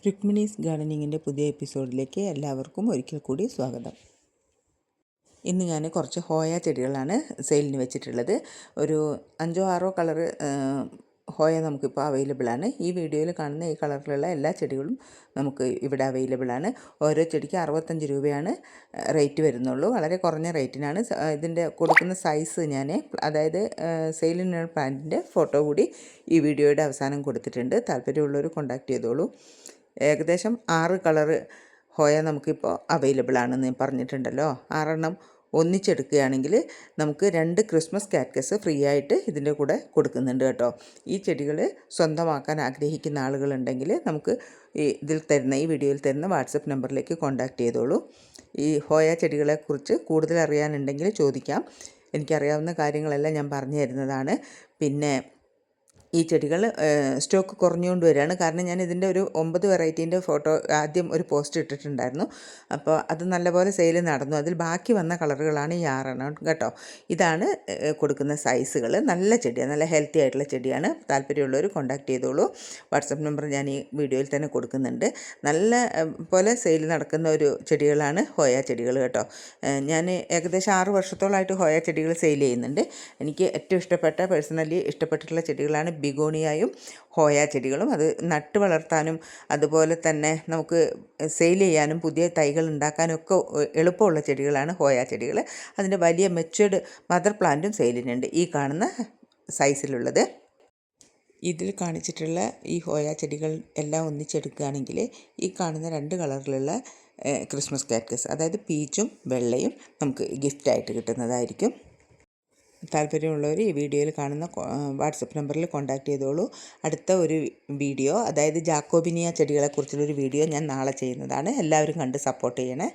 രുക്മിണീസ് ഗാർഡനിങ്ങിൻ്റെ പുതിയ എപ്പിസോഡിലേക്ക് എല്ലാവർക്കും ഒരിക്കൽ കൂടി സ്വാഗതം. ഇന്ന് ഞാൻ കുറച്ച് ഹോയ ചെടികളാണ് സെയിലിന് വെച്ചിട്ടുള്ളത്. ഒരു 5-6 കളറ് ഹോയ നമുക്കിപ്പോൾ അവൈലബിളാണ്. ഈ വീഡിയോയിൽ കാണുന്ന ഈ കളറിലുള്ള എല്ലാ ചെടികളും നമുക്ക് ഇവിടെ അവൈലബിളാണ്. ഓരോ ചെടിക്ക് 65 രൂപയാണ് റേറ്റ് വരുന്നുള്ളൂ. വളരെ കുറഞ്ഞ റേറ്റിനാണ്. ഇതിൻ്റെ കൊടുക്കുന്ന സൈസ് ഞാൻ അതായത് സെയിലിനുള്ള പ്ലാന്റിൻ്റെ ഫോട്ടോ കൂടി ഈ വീഡിയോയുടെ അവസാനം കൊടുത്തിട്ടുണ്ട്. താല്പര്യമുള്ളവർ കോൺടാക്റ്റ് ചെയ്തോളൂ. ഏകദേശം 6 കളറ് ഹോയ നമുക്കിപ്പോൾ അവൈലബിൾ ആണെന്ന് പറഞ്ഞിട്ടുണ്ടല്ലോ. 6 ഒന്നിച്ചെടുക്കുകയാണെങ്കിൽ നമുക്ക് 2 ക്രിസ്മസ് കാക്ടസ് ഫ്രീ ആയിട്ട് ഇതിൻ്റെ കൂടെ കൊടുക്കുന്നുണ്ട് കേട്ടോ. ഈ ചെടികൾ സ്വന്തമാക്കാൻ ആഗ്രഹിക്കുന്ന ആളുകളുണ്ടെങ്കിൽ നമുക്ക് ഈ വീഡിയോയിൽ തരുന്ന വാട്സപ്പ് നമ്പറിലേക്ക് കോൺടാക്റ്റ് ചെയ്തോളൂ. ഈ ഹോയ ചെടികളെക്കുറിച്ച് കൂടുതൽ അറിയാനുണ്ടെങ്കിൽ ചോദിക്കാം. എനിക്കറിയാവുന്ന കാര്യങ്ങളെല്ലാം ഞാൻ പറഞ്ഞു തരുന്നതാണ്. പിന്നെ ഈ ചെടികൾ സ്റ്റോക്ക് കുറഞ്ഞുകൊണ്ട് വരികയാണ്. കാരണം ഞാൻ ഇതിൻ്റെ ഒരു 9 വെറൈറ്റീൻ്റെ ഫോട്ടോ ആദ്യം ഒരു പോസ്റ്റ് ഇട്ടിട്ടുണ്ടായിരുന്നു. അപ്പോൾ അത് നല്ലപോലെ സെയിൽ നടന്നു. അതിൽ ബാക്കി വന്ന കളറുകളാണ് ഈ 6 കേട്ടോ. ഇതാണ് കൊടുക്കുന്ന സൈസുകൾ. നല്ല ചെടിയാണ്, നല്ല ഹെൽത്തി ആയിട്ടുള്ള ചെടിയാണ്. താല്പര്യമുള്ളവർ കോൺടാക്റ്റ് ചെയ്തോളൂ. വാട്സപ്പ് നമ്പർ ഞാൻ ഈ വീഡിയോയിൽ തന്നെ കൊടുക്കുന്നുണ്ട്. നല്ല പോലെ സെയിൽ നടക്കുന്ന ഒരു ചെടികളാണ് ഹോയ ചെടികൾ കേട്ടോ. ഞാൻ ഏകദേശം 6 വർഷത്തോളമായിട്ട് ഹോയ ചെടികൾ സെയിൽ ചെയ്യുന്നുണ്ട്. എനിക്ക് ഏറ്റവും പേഴ്സണലി ഇഷ്ടപ്പെട്ടിട്ടുള്ള ചെടികളാണ് ബിഗോണിയായും ഹോയ ചെടികളും. അത് നട്ട് വളർത്താനും അതുപോലെ തന്നെ നമുക്ക് സെയിൽ ചെയ്യാനും പുതിയ തൈകൾ ഉണ്ടാക്കാനും ഒക്കെ എളുപ്പമുള്ള ചെടികളാണ് ഹോയ ചെടികൾ. അതിൻ്റെ വലിയ മെച്യൂർഡ് മദർ പ്ലാന്റും സെയിലിനുണ്ട്, ഈ കാണുന്ന സൈസിലുള്ളത്. ഇതിൽ കാണിച്ചിട്ടുള്ള ഈ ഹോയ ചെടികൾ എല്ലാം ഒന്നിച്ചെടുക്കുകയാണെങ്കിൽ ഈ കാണുന്ന 2 കളറിലുള്ള ക്രിസ്മസ് കാക്ടസ്, അതായത് പീച്ചും വെള്ളയും നമുക്ക് ഗിഫ്റ്റായിട്ട് കിട്ടുന്നതായിരിക്കും. താല്പര്യമുള്ളവർ ഈ വീഡിയോയിൽ കാണുന്ന വാട്സപ്പ് നമ്പറിൽ കോൺടാക്റ്റ് ചെയ്തോളൂ. അടുത്ത ഒരു വീഡിയോ, അതായത് ജാക്കോബിനിയ ചെടികളെക്കുറിച്ചുള്ളൊരു വീഡിയോ ഞാൻ നാളെ ചെയ്യുന്നതാണ്. എല്ലാവരും കണ്ട് സപ്പോർട്ട് ചെയ്യണേ.